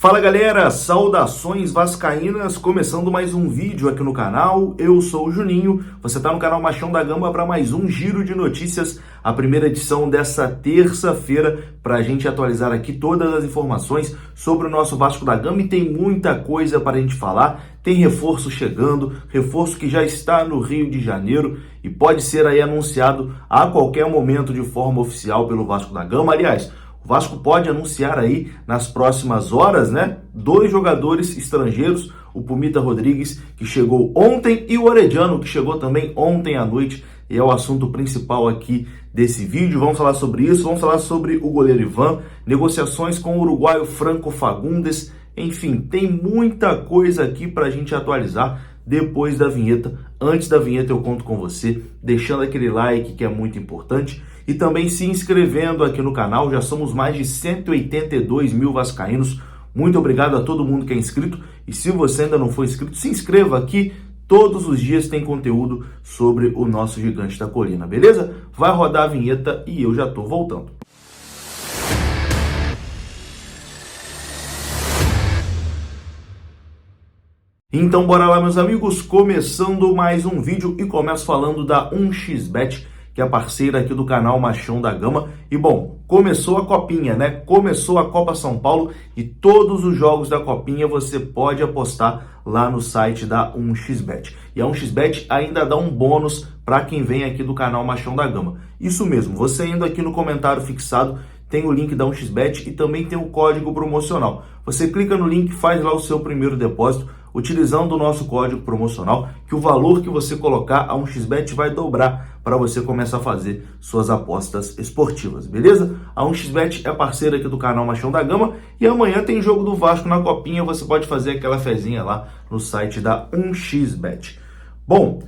Fala galera, saudações vascaínas, começando mais um vídeo aqui no canal. Eu sou o Juninho, você está no canal Machão da Gama para mais um giro de notícias, a primeira edição dessa terça-feira, para a gente atualizar aqui todas as informações sobre o nosso Vasco da Gama, e tem muita coisa para a gente falar. Tem reforço chegando, reforço que já está no Rio de Janeiro e pode ser aí anunciado a qualquer momento de forma oficial pelo Vasco da Gama. Aliás, o Vasco pode anunciar aí nas próximas horas, né? 2 jogadores estrangeiros, o Pumita Rodrigues, que chegou ontem, e o Orediano, que chegou também ontem à noite, e é o assunto principal aqui desse vídeo. Vamos falar sobre isso, vamos falar sobre o goleiro Ivan, negociações com o uruguaio Franco Fagundes, enfim, tem muita coisa aqui para a gente atualizar depois da vinheta. Antes da vinheta eu conto com você, deixando aquele like que é muito importante, e também se inscrevendo aqui no canal. Já somos mais de 182 mil vascaínos. Muito obrigado a todo mundo que é inscrito. E se você ainda não for inscrito, se inscreva aqui. Todos os dias tem conteúdo sobre o nosso gigante da colina, beleza? Vai rodar a vinheta e eu já tô voltando. Então bora lá, meus amigos, começando mais um vídeo, e começo falando da 1xBet, que é parceira aqui do canal Machão da Gama. E bom, começou a Copinha, né? Começou a Copa São Paulo e todos os jogos da Copinha você pode apostar lá no site da 1xBet. E a 1xBet ainda dá um bônus para quem vem aqui do canal Machão da Gama. Isso mesmo, você indo aqui no comentário fixado, tem o link da 1xBet e também tem o código promocional. Você clica no link, faz lá o seu primeiro depósito, utilizando o nosso código promocional, que o valor que você colocar, a 1xBet vai dobrar para você começar a fazer suas apostas esportivas, beleza? A 1xBet é parceira aqui do canal Machão da Gama, e amanhã tem jogo do Vasco na Copinha, você pode fazer aquela fezinha lá no site da 1xBet. Bom,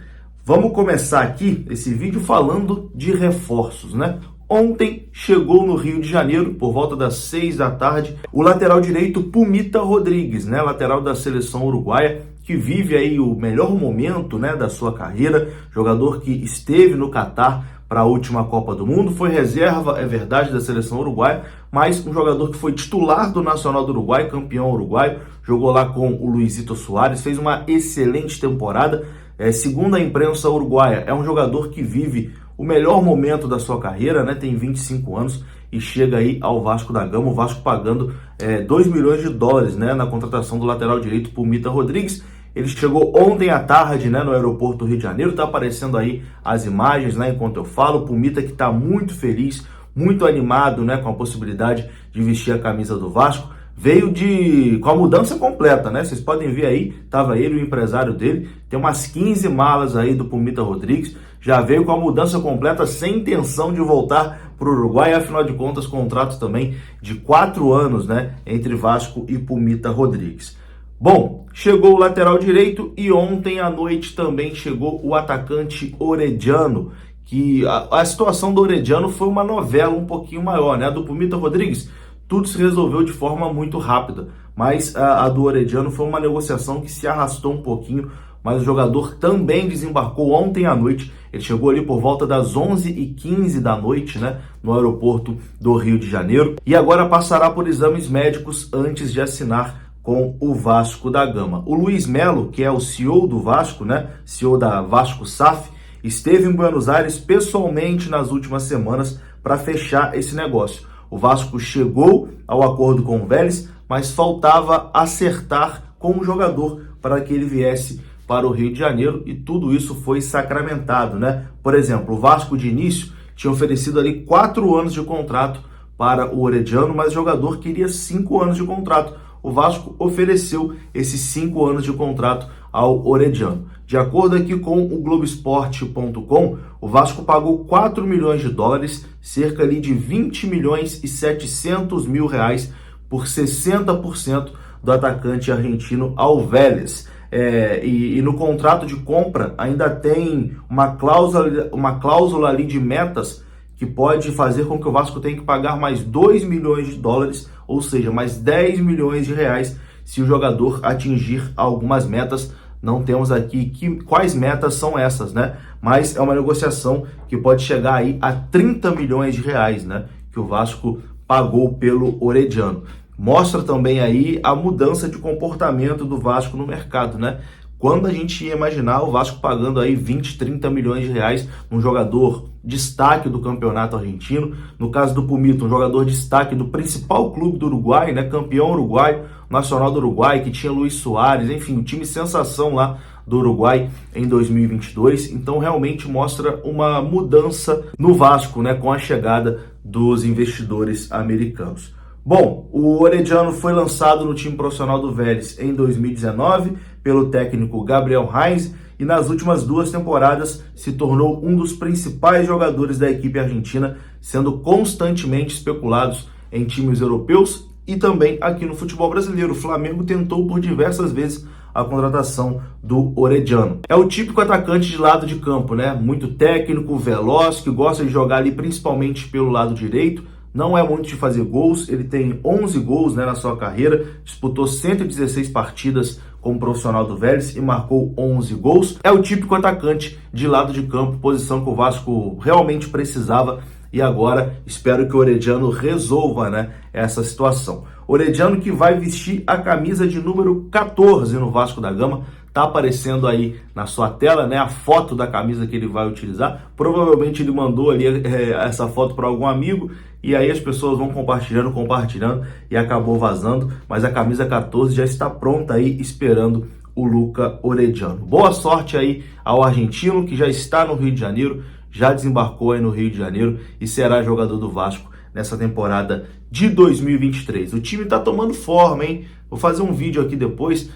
vamos começar aqui esse vídeo falando de reforços, né? Ontem chegou no Rio de Janeiro, por volta das 6 da tarde, o lateral direito Pumita Rodrigues, né, lateral da seleção uruguaia, que vive aí o melhor momento, né, da sua carreira, jogador que esteve no Catar para a última Copa do Mundo, foi reserva, é verdade, da seleção uruguaia, mas um jogador que foi titular do Nacional do Uruguai, campeão uruguaio, jogou lá com o Luizito Soares, fez uma excelente temporada, segundo a imprensa uruguaia, é um jogador que vive o melhor momento da sua carreira, né? Tem 25 anos e chega aí ao Vasco da Gama, o Vasco pagando 2 milhões de dólares, né, na contratação do lateral direito Pumita Rodrigues. Ele chegou ontem à tarde, né, no aeroporto do Rio de Janeiro, tá aparecendo aí as imagens, né, enquanto eu falo. Pumita que tá muito feliz, muito animado, né, com a possibilidade de vestir a camisa do Vasco. Veio com a mudança completa, né? Vocês podem ver aí, tava ele e o empresário dele, tem umas 15 malas aí do Pumita Rodrigues, já veio com a mudança completa, sem intenção de voltar para o Uruguai, afinal de contas, contrato também de 4 anos, né, entre Vasco e Pumita Rodrigues. Bom, chegou o lateral direito e ontem à noite também chegou o atacante Orediano, que a situação do Orediano foi uma novela um pouquinho maior, né? A do Pumita Rodrigues, tudo se resolveu de forma muito rápida, mas a do Orediano foi uma negociação que se arrastou um pouquinho, mas o jogador também desembarcou ontem à noite. Ele chegou ali por volta das 11h15 da noite, né, no aeroporto do Rio de Janeiro, e agora passará por exames médicos antes de assinar com o Vasco da Gama. O Luiz Melo, que é o CEO do Vasco, né, CEO da Vasco SAF, esteve em Buenos Aires pessoalmente nas últimas semanas para fechar esse negócio. O Vasco chegou ao acordo com o Vélez, mas faltava acertar com o jogador para que ele viesse para o Rio de Janeiro, e tudo isso foi sacramentado, né? Por exemplo, o Vasco de início tinha oferecido ali 4 anos de contrato para o Orediano, mas o jogador queria 5 anos de contrato. O Vasco ofereceu esses 5 anos de contrato ao Orediano. De acordo aqui com o Globoesporte.com, o Vasco pagou 4 milhões de dólares, cerca ali de 20 milhões e 700 mil reais, por 60% do atacante argentino ao Vélez. E no contrato de compra ainda tem uma cláusula ali de metas que pode fazer com que o Vasco tenha que pagar mais 2 milhões de dólares, ou seja, mais 10 milhões de reais, se o jogador atingir algumas metas. Não temos aqui quais metas são essas, né? Mas é uma negociação que pode chegar aí a 30 milhões de reais, né? Que o Vasco pagou pelo Orediano. mostra também aí a mudança de comportamento do Vasco no mercado, né? Quando a gente ia imaginar o Vasco pagando aí 20, 30 milhões de reais num jogador destaque do campeonato argentino, no caso do Pumita, um jogador destaque do principal clube do Uruguai, né, campeão uruguaio, Nacional do Uruguai, que tinha Luis Soares, enfim, o time sensação lá do Uruguai em 2022. Então realmente mostra uma mudança no Vasco, né, com a chegada dos investidores americanos. Bom, o Orediano foi lançado no time profissional do Vélez em 2019 pelo técnico Gabriel Heinze e nas últimas 2 temporadas se tornou um dos principais jogadores da equipe argentina, sendo constantemente especulados em times europeus e também aqui no futebol brasileiro. O Flamengo tentou por diversas vezes a contratação do Orediano. É o típico atacante de lado de campo, né? Muito técnico, veloz, que gosta de jogar ali principalmente pelo lado direito. Não é muito de fazer gols, ele tem 11 gols, né, na sua carreira, disputou 116 partidas como profissional do Vélez e marcou 11 gols. É o típico atacante de lado de campo, posição que o Vasco realmente precisava, e agora espero que o Orediano resolva, né, essa situação. Orediano que vai vestir a camisa de número 14 no Vasco da Gama. Tá aparecendo aí na sua tela, né, a foto da camisa que ele vai utilizar. Provavelmente ele mandou ali essa foto para algum amigo e aí as pessoas vão compartilhando e acabou vazando. Mas a camisa 14 já está pronta aí esperando o Luca Orediano. Boa sorte aí ao argentino que já está no Rio de Janeiro, já desembarcou aí no Rio de Janeiro e será jogador do Vasco nessa temporada de 2023. O time tá tomando forma, hein? Vou fazer um vídeo aqui depois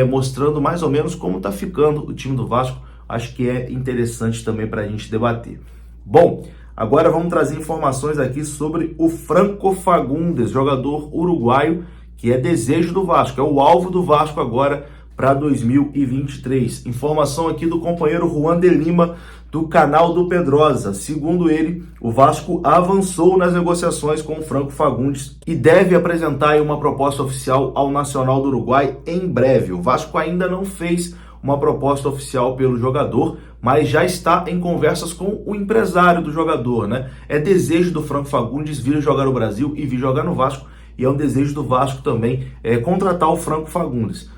mostrando mais ou menos como tá ficando o time do Vasco. Acho que é interessante também para a gente debater. Bom, agora vamos trazer informações aqui sobre o Franco Fagundes, jogador uruguaio que é desejo do Vasco, é o alvo do Vasco agora para 2023. Informação aqui do companheiro Juan de Lima, do canal do Pedrosa. Segundo ele, o Vasco avançou nas negociações com o Franco Fagundes e deve apresentar aí uma proposta oficial ao Nacional do Uruguai em breve. O Vasco ainda não fez uma proposta oficial pelo jogador, mas já está em conversas com o empresário do jogador, né? É desejo do Franco Fagundes vir jogar no Brasil e vir jogar no Vasco, e é um desejo do Vasco também contratar o Franco Fagundes.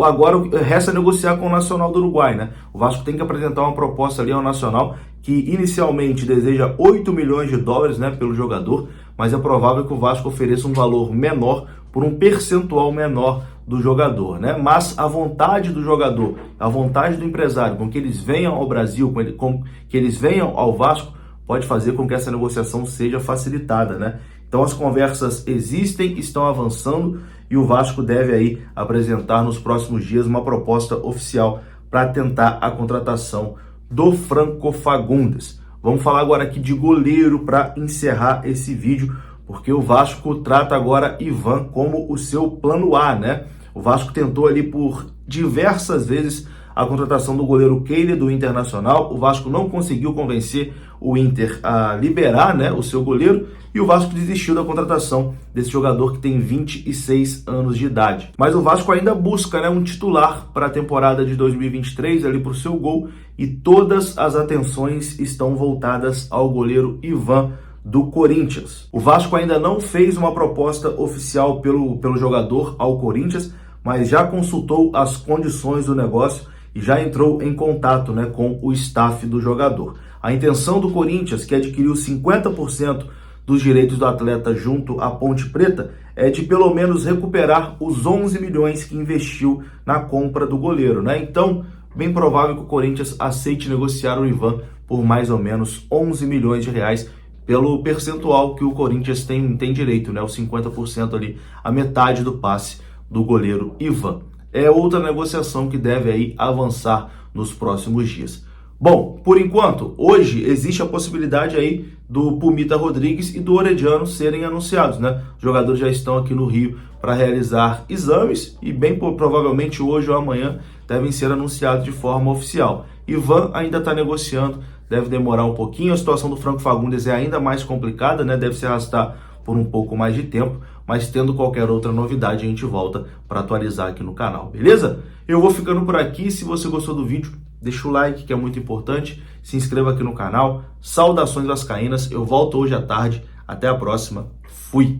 Agora resta negociar com o Nacional do Uruguai, né? O Vasco tem que apresentar uma proposta ali ao Nacional que inicialmente deseja 8 milhões de dólares, né, pelo jogador, mas é provável que o Vasco ofereça um valor menor por um percentual menor do jogador, né? Mas a vontade do jogador, a vontade do empresário com que eles venham ao Brasil, com que eles venham ao Vasco, pode fazer com que essa negociação seja facilitada, né? Então as conversas existem, estão avançando e o Vasco deve aí apresentar nos próximos dias uma proposta oficial para tentar a contratação do Franco Fagundes. Vamos falar agora aqui de goleiro para encerrar esse vídeo, porque o Vasco trata agora Ivan como o seu plano A, né? O Vasco tentou ali por diversas vezes a contratação do goleiro Keylor do Internacional. O Vasco não conseguiu convencer o Inter a liberar, né, o seu goleiro, e o Vasco desistiu da contratação desse jogador que tem 26 anos de idade. Mas o Vasco ainda busca, né, um titular para a temporada de 2023 ali para o seu gol, e todas as atenções estão voltadas ao goleiro Ivan do Corinthians. O Vasco ainda não fez uma proposta oficial pelo jogador ao Corinthians, mas já consultou as condições do negócio e já entrou em contato, né, com o staff do jogador. A intenção do Corinthians, que adquiriu 50% dos direitos do atleta junto à Ponte Preta, é de pelo menos recuperar os 11 milhões que investiu na compra do goleiro, né? Então, bem provável que o Corinthians aceite negociar o Ivan por mais ou menos 11 milhões de reais, pelo percentual que o Corinthians tem direito, né? Os 50% ali, a metade do passe do goleiro Ivan. É outra negociação que deve aí avançar nos próximos dias. Bom, por enquanto, hoje existe a possibilidade aí do Pumita Rodrigues e do Orediano serem anunciados, né? Os jogadores já estão aqui no Rio para realizar exames e bem provavelmente hoje ou amanhã devem ser anunciados de forma oficial. Ivan ainda está negociando, deve demorar um pouquinho. A situação do Franco Fagundes é ainda mais complicada, né? Deve se arrastar por um pouco mais de tempo, mas tendo qualquer outra novidade a gente volta para atualizar aqui no canal, beleza? Eu vou ficando por aqui. Se você gostou do vídeo, deixa o like, que é muito importante, se inscreva aqui no canal. Saudações vascaínas, eu volto hoje à tarde. Até a próxima, fui!